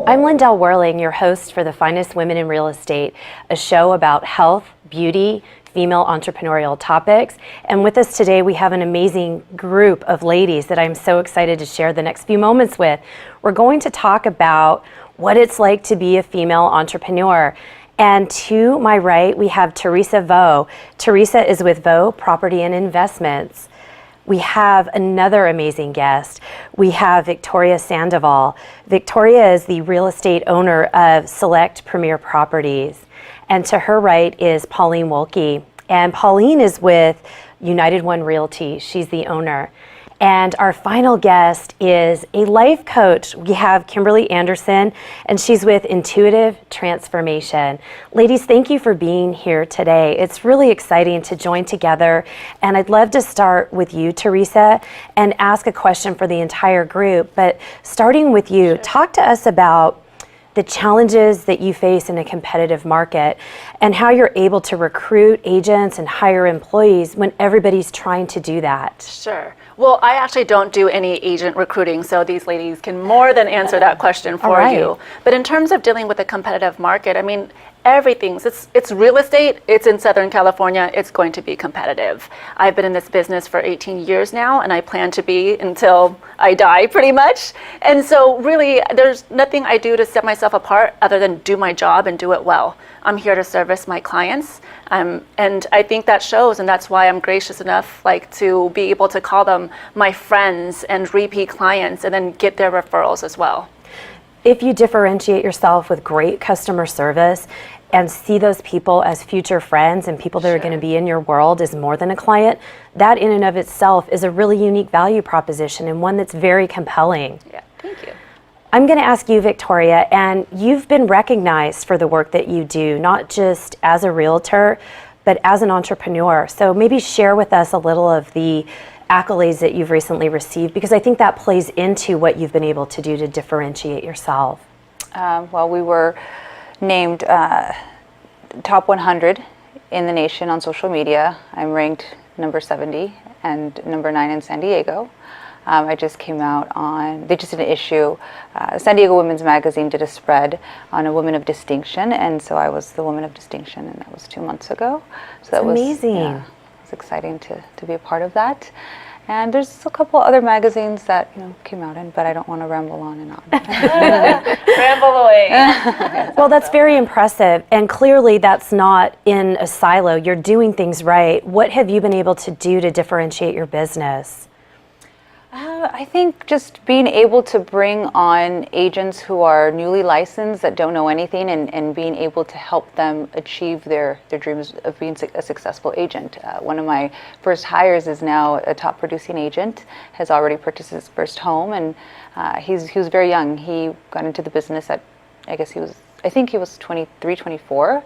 I'm Lyndell Werling, your host for The Finest Women in Real Estate, a show about health, beauty, female entrepreneurial topics. And with us today, we have an amazing group of ladies that I'm so excited to share the next few moments with. We're going to talk about what it's like to be a female entrepreneur. And to my right, we have Teresa Vo. Teresa is with Vo Property and Investments. We have another amazing guest. We have Victoria Sandoval. Victoria is the real estate owner of Select Premier Properties. And to her right is Pauline Woelky. And Pauline is with United One Realty. She's the owner. And our final guest is a life coach. We have Kimberly Anderson, and she's with Intuitive Transformation. Ladies, thank you for being here today. It's really exciting to join together. And I'd love to start with you, Teresa, and ask a question for the entire group. But starting with you, talk to us about the challenges that you face in a competitive market and how you're able to recruit agents and hire employees when everybody's trying to do that. Sure. Well, I actually don't do any agent recruiting, so these ladies can more than answer that question for you. But in terms of dealing with a competitive market, I mean, it's real estate, it's in Southern California, it's going to be competitive. I've been in this business for 18 years now, and I plan to be until I die, pretty much. And so really, there's nothing I do to set myself apart other than do my job and do it well. I'm here to service my clients, and I think that shows, and that's why I'm gracious enough to be able to call them my friends and repeat clients and then get their referrals as well. If you differentiate yourself with great customer service and see those people as future friends and people that are going to be in your world as more than a client, that in and of itself is a really unique value proposition and one that's very compelling. Yeah, thank you. I'm going to ask you, Victoria, and you've been recognized for the work that you do, not just as a realtor, but as an entrepreneur. So maybe share with us a little of the accolades that you've recently received, because I think that plays into what you've been able to do to differentiate yourself. Well, we were named top 100 in the nation on social media. I'm ranked number 70 and number 9 in San Diego. I just came out they just did an issue, San Diego Women's Magazine did a spread on a woman of distinction, and so I was the woman of distinction, and that was 2 months ago. So that was amazing. Yeah, it was exciting to be a part of that. And there's a couple other magazines that came out in, but I don't want to ramble on and on. Ramble away. Well, that's very impressive, and clearly that's not in a silo. You're doing things right. What have you been able to do to differentiate your business? I think just being able to bring on agents who are newly licensed that don't know anything and being able to help them achieve their dreams of being a successful agent. One of my first hires is now a top producing agent, has already purchased his first home, and he was very young. He got into the business at, I think he was 23, 24.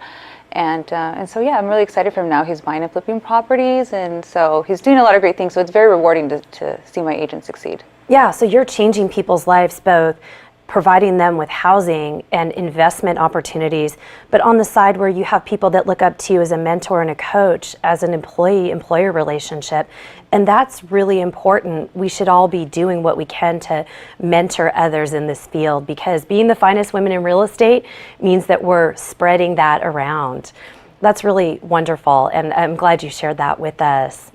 And so, yeah, I'm really excited for him now. He's buying and flipping properties, and so he's doing a lot of great things. So it's very rewarding to see my agent succeed. Yeah, so you're changing people's lives, both providing them with housing and investment opportunities, but on the side where you have people that look up to you as a mentor and a coach, as an employee-employer relationship, and that's really important. We should all be doing what we can to mentor others in this field, because being the finest women in real estate means that we're spreading that around. That's really wonderful, and I'm glad you shared that with us.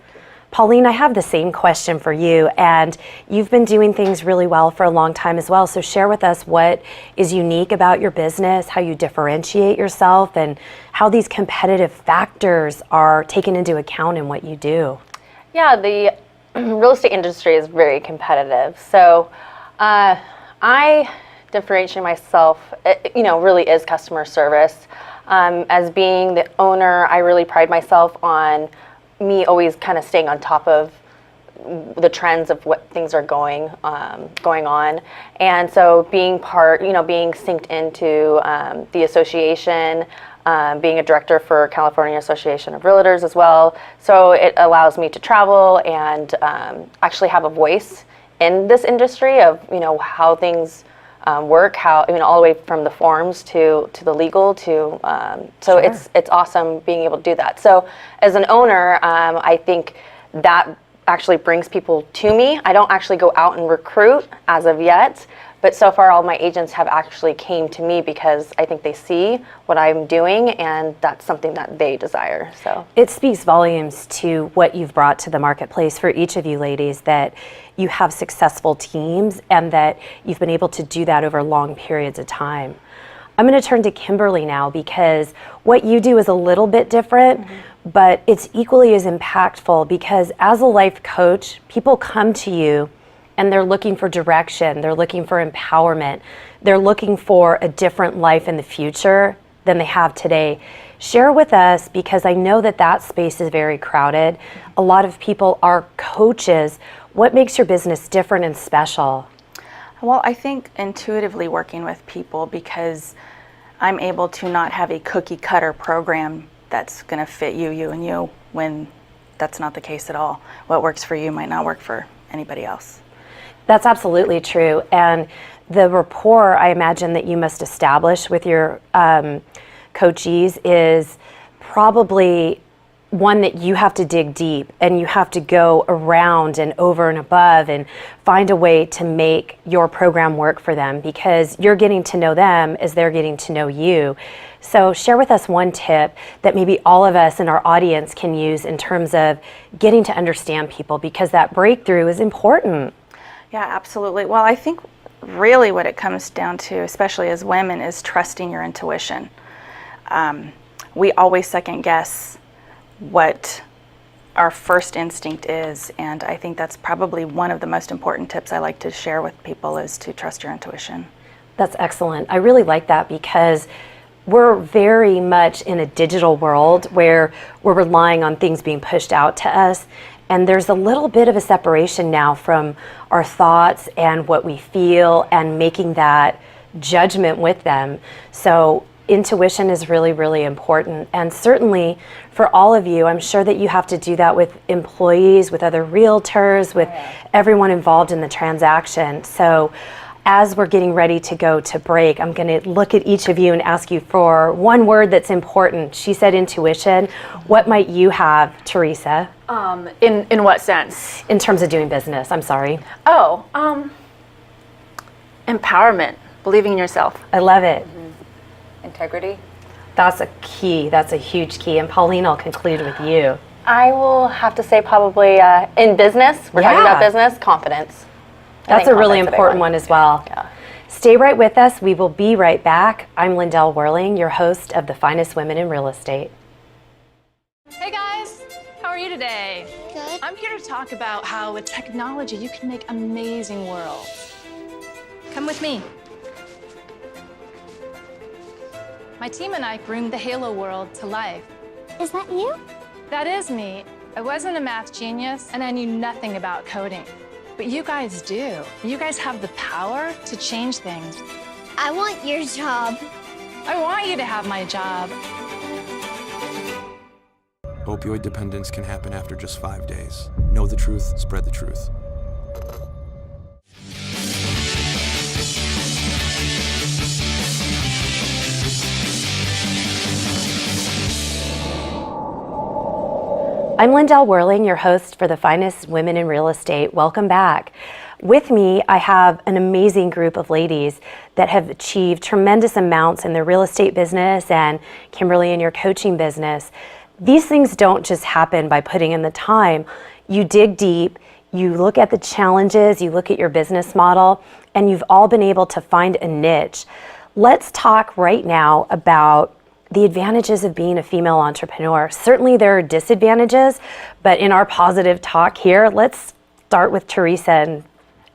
Pauline, I have the same question for you, and you've been doing things really well for a long time as well, so share with us what is unique about your business, how you differentiate yourself, and how these competitive factors are taken into account in what you do. Yeah, the real estate industry is very competitive, so I differentiate myself, really is customer service. As being the owner, I really pride myself on me always kind of staying on top of the trends of what things are going on, and so being being synced into the association, being a director for California Association of Realtors as well. So it allows me to travel and actually have a voice in this industry of how things work, how all the way from the forms to the legal to so sure. It's awesome being able to do that. So as an owner, I think that actually brings people to me. I don't actually go out and recruit as of yet, But so far, all my agents have actually came to me because I think they see what I'm doing, and that's something that they desire. So it speaks volumes to what you've brought to the marketplace for each of you ladies, that you have successful teams and that you've been able to do that over long periods of time. I'm going to turn to Kimberly now, because what you do is a little bit different, but it's equally as impactful, because as a life coach, people come to you and they're looking for direction, they're looking for empowerment, they're looking for a different life in the future than they have today. Share with us, because I know that that space is very crowded. A lot of people are coaches. What makes your business different and special? Well, I think intuitively working with people, because I'm able to not have a cookie cutter program that's going to fit you, and you, when that's not the case at all. What works for you might not work for anybody else. That's absolutely true. And the rapport I imagine that you must establish with your coachees is probably one that you have to dig deep, and you have to go around and over and above and find a way to make your program work for them, because you're getting to know them as they're getting to know you. So share with us one tip that maybe all of us in our audience can use in terms of getting to understand people, because that breakthrough is important. Yeah, absolutely. Well, I think really what it comes down to, especially as women, is trusting your intuition. We always second guess what our first instinct is, and I think that's probably one of the most important tips I like to share with people, is to trust your intuition. That's excellent. I really like that, because we're very much in a digital world where we're relying on things being pushed out to us, and there's a little bit of a separation now from our thoughts and what we feel and making that judgment with them. So intuition is really, really important. And certainly for all of you, I'm sure that you have to do that with employees, with other realtors, with everyone involved in the transaction. So as we're getting ready to go to break, I'm going to look at each of you and ask you for one word that's important. She said intuition. What might you have, Teresa? In what sense? In terms of doing business, I'm sorry. Oh, empowerment, believing in yourself. I love it. Integrity. That's a key. That's a huge key. And Pauline, I'll conclude with you. I will have to say probably in business, we're talking about business, confidence. That's a really important one as well. Yeah. Stay right with us. We will be right back. I'm Lyndell Werling, your host of The Finest Women in Real Estate. Hey guys, how are you today? Good. I'm here to talk about how with technology you can make amazing worlds. Come with me. My team and I bring the Halo world to life. Is that you? That is me. I wasn't a math genius and I knew nothing about coding. But you guys do. You guys have the power to change things. I want your job. I want you to have my job. Opioid dependence can happen after just 5 days. Know the truth, spread the truth. I'm Lyndell Werling, your host for The Finest Women in Real Estate. Welcome back. With me, I have an amazing group of ladies that have achieved tremendous amounts in their real estate business, and Kimberly in your coaching business. These things don't just happen by putting in the time. You dig deep, you look at the challenges, you look at your business model, and you've all been able to find a niche. Let's talk right now about the advantages of being a female entrepreneur. Certainly there are disadvantages, but in our positive talk here, let's start with Teresa and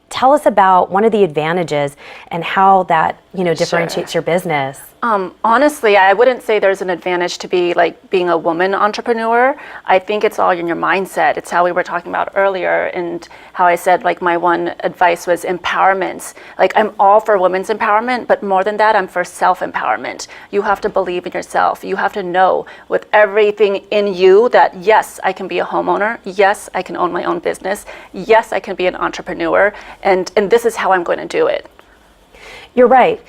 tell us about one of the advantages and how that, differentiates your business. Honestly, I wouldn't say there's an advantage to being a woman entrepreneur. I think it's all in your mindset. It's how we were talking about earlier, and how I said my one advice was empowerment. I'm all for women's empowerment, but more than that, I'm for self-empowerment. You have to believe in yourself. You have to know with everything in you that yes, I can be a homeowner. Yes, I can own my own business. Yes, I can be an entrepreneur, and this is how I'm going to do it. You're right.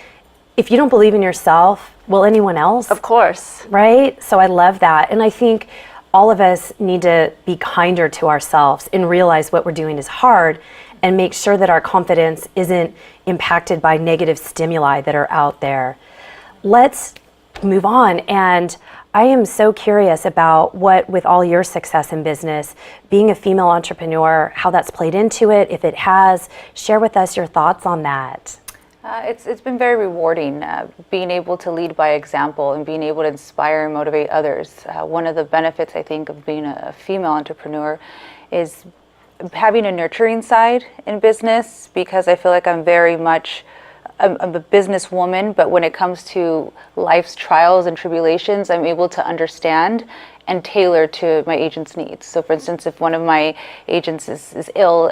If you don't believe in yourself, will anyone else? Of course. Right? So I love that. And I think all of us need to be kinder to ourselves and realize what we're doing is hard, and make sure that our confidence isn't impacted by negative stimuli that are out there. Let's move on. And I am so curious about what, with all your success in business, being a female entrepreneur, how that's played into it. If it has, share with us your thoughts on that. It's been very rewarding, being able to lead by example and being able to inspire and motivate others. One of the benefits, I think, of being a female entrepreneur is having a nurturing side in business, because I feel like I'm very much I'm a businesswoman, but when it comes to life's trials and tribulations, I'm able to understand and tailor to my agent's needs. So for instance, if one of my agents is ill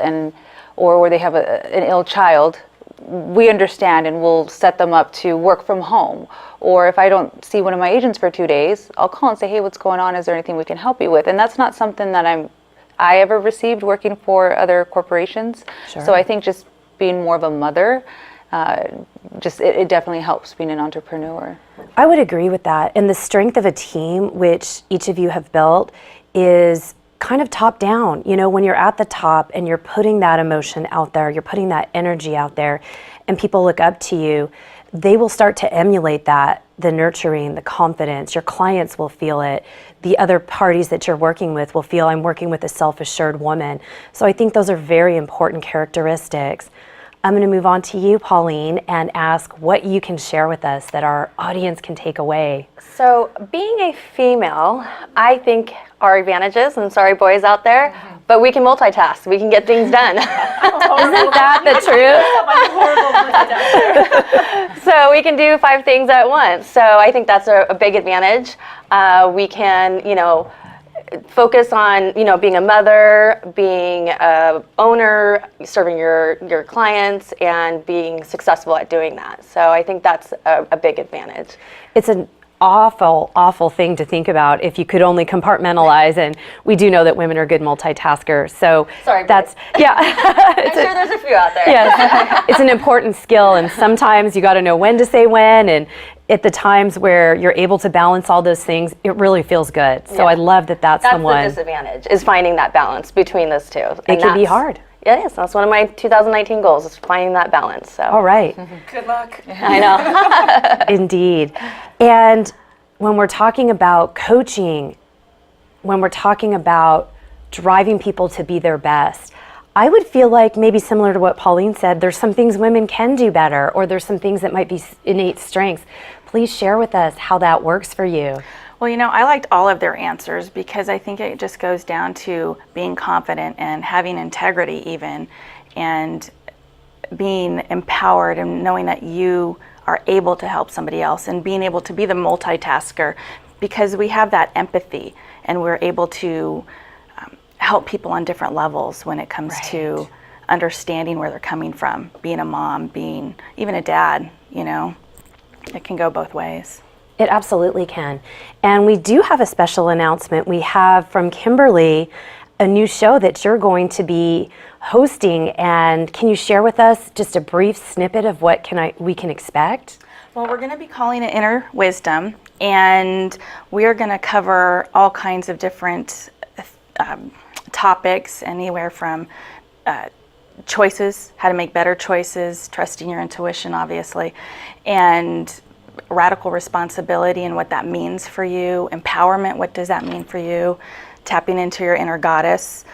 or they have an ill child, we understand and we'll set them up to work from home. Or if I don't see one of my agents for 2 days, I'll call and say, hey, what's going on? Is there anything we can help you with? And that's not something that I ever received working for other corporations. Sure. So I think just being more of a mother, it definitely helps being an entrepreneur. I would agree with that. And the strength of a team, which each of you have built, is kind of top down. You know, when you're at the top and you're putting that emotion out there, you're putting that energy out there, and people look up to you, they will start to emulate that, the nurturing, the confidence. Your clients will feel it. The other parties that you're working with will feel, I'm working with a self-assured woman. So I think those are very important characteristics. I'm going to move on to you, Pauline, and ask what you can share with us that our audience can take away. So being a female, I think our advantages, and sorry boys out there, but we can multitask. We can get things done. Isn't that the truth? So we can do 5 things at once. So I think that's a big advantage. We can, focus on, being a mother, being a owner, serving your clients, and being successful at doing that. So I think that's a big advantage. It's an awful thing to think about if you could only compartmentalize, and we do know that women are good multitaskers. So Sorry, that's, yeah. I'm sure there's a few out there. Yes, it's an important skill, and sometimes you got to know when to say when, and at the times where you're able to balance all those things, it really feels good. So Yeah. I love that that's the one. That's the disadvantage, is finding that balance between those two. It can be hard. Yeah, it is. That's one of my 2019 goals, is finding that balance. So. All right. Good luck. I know. Indeed. And when we're talking about coaching, when we're talking about driving people to be their best, I would feel like, maybe similar to what Pauline said, there's some things women can do better, or there's some things that might be innate strengths. Please share with us how that works for you. Well, I liked all of their answers, because I think it just goes down to being confident and having integrity even, and being empowered and knowing that you are able to help somebody else, and being able to be the multitasker, because we have that empathy and we're able to help people on different levels when it comes to understanding where they're coming from, being a mom, being even a dad, it can go both ways. It absolutely can. And we do have a special announcement. We have from Kimberly a new show that you're going to be hosting, and can you share with us just a brief snippet of what we can expect? Well, we're going to be calling it Inner Wisdom, and we're going to cover all kinds of different topics, anywhere from choices, how to make better choices, trusting your intuition, obviously, and radical responsibility and what that means for you, empowerment, what does that mean for you, tapping into your inner goddess.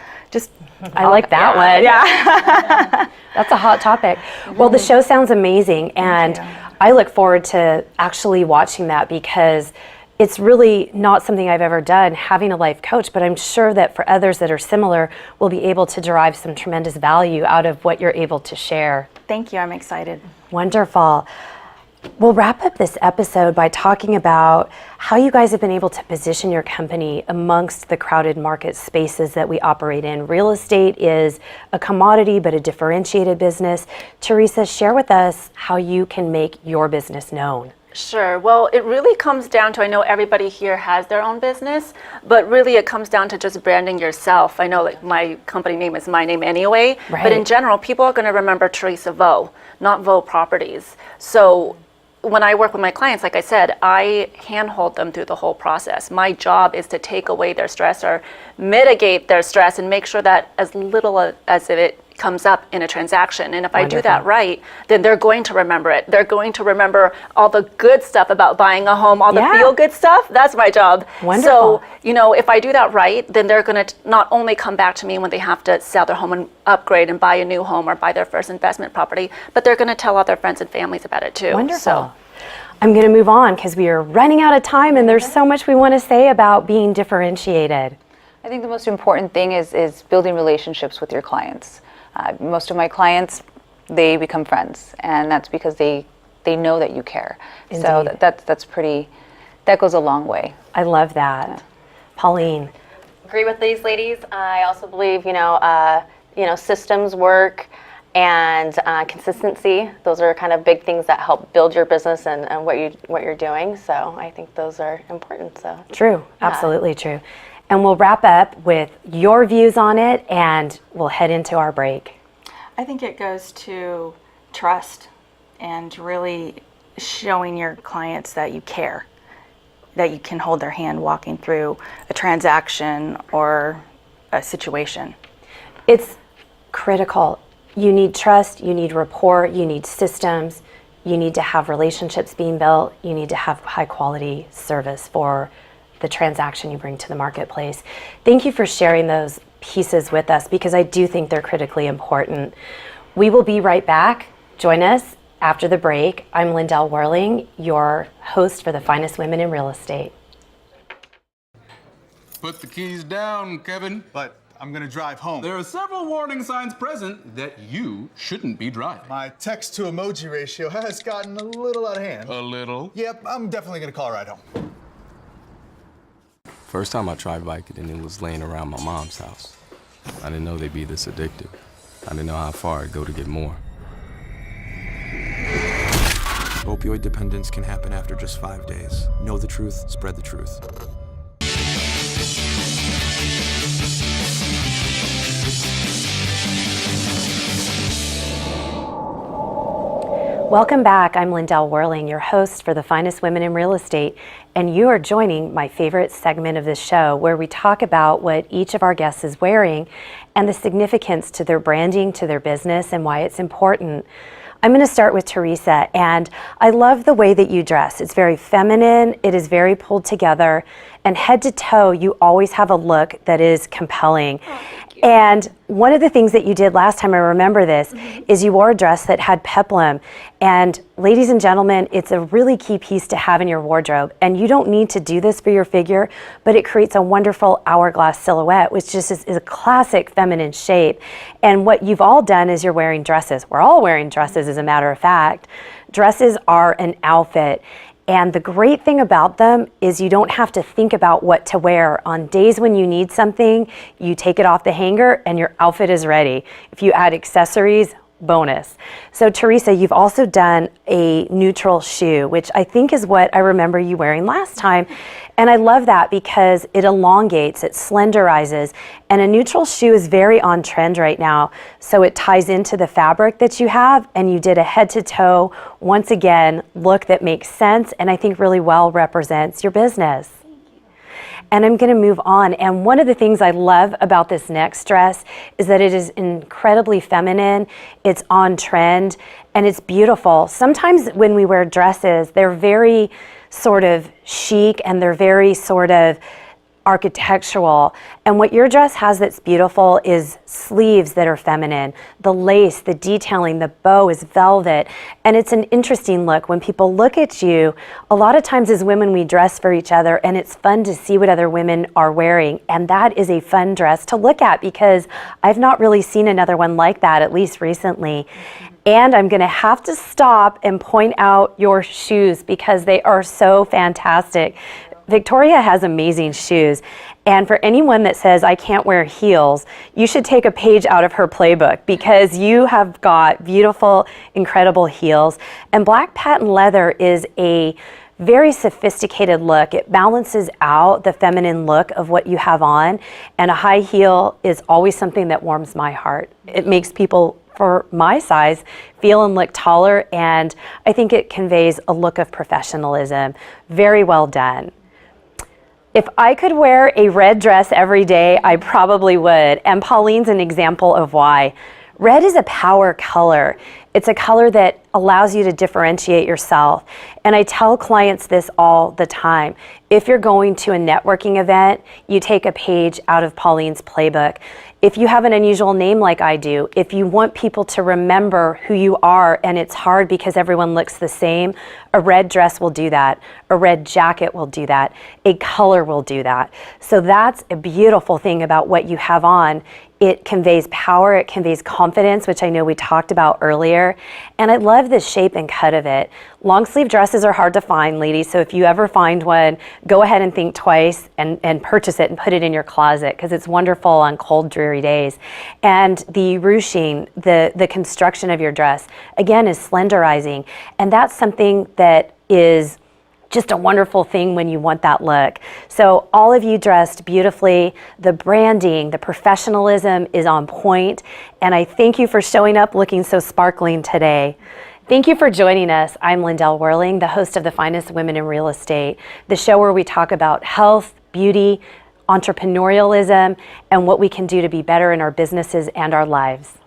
I like that one. Yeah. That's a hot topic. Well, the show sounds amazing, and I look forward to actually watching that, because it's really not something I've ever done, having a life coach, but I'm sure that for others that are similar, we'll be able to derive some tremendous value out of what you're able to share. Thank you. I'm excited. Wonderful. We'll wrap up this episode by talking about how you guys have been able to position your company amongst the crowded market spaces that we operate in. Real estate is a commodity, but a differentiated business. Teresa, share with us how you can make your business known. Sure. Well, it really comes down to, I know everybody here has their own business, but really it comes down to just branding yourself. I know, like, my company name is my name anyway, but in general, people are going to remember Teresa Vo, not Vo Properties. So when I work with my clients, like I said, I handhold them through the whole process. My job is to take away their stress or mitigate their stress and make sure that as little as it comes up in a transaction. And if I do Wonderful. that right, then they're going to remember it. They're going to remember all the good stuff about buying a home, all the Yeah. feel-good stuff. That's my job. Wonderful. So, you know, if I do that right, then they're going to not only come back to me when they have to sell their home and upgrade and buy a new home or buy their first investment property, but they're going to tell all their friends and families about it too. Wonderful. So, I'm going to move on because we are running out of time and there's so much we want to say about being differentiated. I think the most important thing is building relationships with your clients. Most of my clients, they become friends, and that's because they know that you care. So Indeed. that goes a long way. I love that. Pauline. Agree with these ladies. I also believe, systems work and consistency. Those are kind of big things that help build your business and what you're doing. So I think those are important. So True, absolutely true. And we'll wrap up with your views on it and we'll head into our break. I think it goes to trust and really showing your clients that you care, that you can hold their hand walking through a transaction or a situation. It's critical. You need trust, you need rapport, you need systems, you need to have relationships being built, you need to have high quality service for the transaction you bring to the marketplace. Thank you for sharing those pieces with us because I do think they're critically important. We will be right back. Join us after the break. I'm Lyndell Werling, your host for the Finest Women in Real Estate. Put the keys down, Kevin. But I'm gonna drive home. There are several warning signs present that you shouldn't be driving. My text to emoji ratio has gotten a little out of hand. A little. Yep, I'm definitely gonna call a ride home. First time I tried Vicodin, it was laying around my mom's house. I didn't know they'd be this addictive. I didn't know how far I'd go to get more. Opioid dependence can happen after just 5 days. Know the truth, spread the truth. Welcome back. I'm Lyndell Werling, your host for the Finest Women in Real Estate, and you are joining my favorite segment of this show where we talk about what each of our guests is wearing and the significance to their branding, to their business, and why it's important. I'm going to start with Teresa, and I love the way that you dress. It's very feminine, it is very pulled together, and head to toe, you always have a look that is compelling. And one of the things that you did last time, I remember this, is you wore a dress that had peplum. And ladies and gentlemen, it's a really key piece to have in your wardrobe. And you don't need to do this for your figure, but it creates a wonderful hourglass silhouette, which just is a classic feminine shape. And what you've all done is you're wearing dresses. We're all wearing dresses, as a matter of fact. Dresses are an outfit. And the great thing about them is you don't have to think about what to wear. On days when you need something, you take it off the hanger and your outfit is ready. If you add accessories, bonus. So Teresa, you've also done a neutral shoe, which I think is what I remember you wearing last time. And I love that because it elongates, it slenderizes, and a neutral shoe is very on trend right now. So it ties into the fabric that you have, and you did a head to toe, once again, look that makes sense and I think really well represents your business. And I'm going to move on. And one of the things I love about this next dress is that it is incredibly feminine, it's on trend, and it's beautiful. Sometimes when we wear dresses, they're very sort of chic and they're very sort of architectural. And what your dress has that's beautiful is sleeves that are feminine, the lace, the detailing, the bow is velvet, and it's an interesting look. When people look at you, a lot of times as women we dress for each other, and it's fun to see what other women are wearing, and that is a fun dress to look at because I've not really seen another one like that, at least recently. And I'm going to have to stop and point out your shoes because they are so fantastic. Victoria has amazing shoes, and for anyone that says I can't wear heels, you should take a page out of her playbook because you have got beautiful, incredible heels. And black patent leather is a very sophisticated look. It balances out the feminine look of what you have on, and a high heel is always something that warms my heart. It makes people for my size feel and look taller, and I think it conveys a look of professionalism. Very well done. If I could wear a red dress every day, I probably would. And Pauline's an example of why. Red is a power color. It's a color that allows you to differentiate yourself. And I tell clients this all the time. If you're going to a networking event, you take a page out of Pauline's playbook. If you have an unusual name like I do, if you want people to remember who you are and it's hard because everyone looks the same, a red dress will do that. A red jacket will do that. A color will do that. So that's a beautiful thing about what you have on. It conveys power, it conveys confidence, which I know we talked about earlier. And I love the shape and cut of it. Long sleeve dresses are hard to find, ladies, so if you ever find one, go ahead and think twice and purchase it and put it in your closet because it's wonderful on cold, dreary days. And the ruching, the construction of your dress, again, is slenderizing. And that's something that is just a wonderful thing when you want that look. So all of you dressed beautifully. The branding, the professionalism is on point. And I thank you for showing up looking so sparkling today. Thank you for joining us. I'm Lyndell Werling, the host of The Finest Women in Real Estate, the show where we talk about health, beauty, entrepreneurialism, and what we can do to be better in our businesses and our lives.